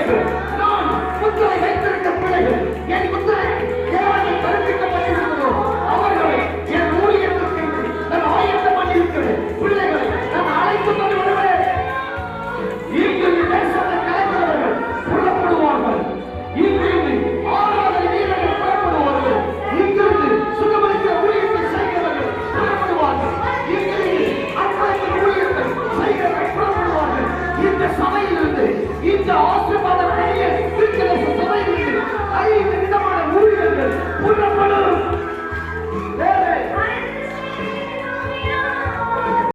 பிள்ளைகள், நான் முத்திரை வைத்திருக்க பிள்ளைகள், என் முத்திரை யாரால் தரிப்பிக்கப்பட்டிருக்கிறதோ அவர்களை என் ஊழியத்திற்கு நான் ஆயத்தம் பண்ணியிருக்கிறேன். பிள்ளைகளை நான் அழைத்து கொண்டு வருவேன். இங்கு தேசத்தை கலைக்கிறவர்கள் புறப்படுவார்கள். இங்கிருந்து ஆராதனை வீரர்கள் புறப்படுவார்கள். இங்கிருந்து சுகமளிக்கிற ஊழியத்தை செய்கிறவர்கள் புறப்படுவார்கள். இங்கிருந்து அற்புதத்தின் ஊழியத்தை செய்கிறவர்கள் புறப்படுவார்கள். இந்த சபையிலிருந்து இந்த ஆசிரியர்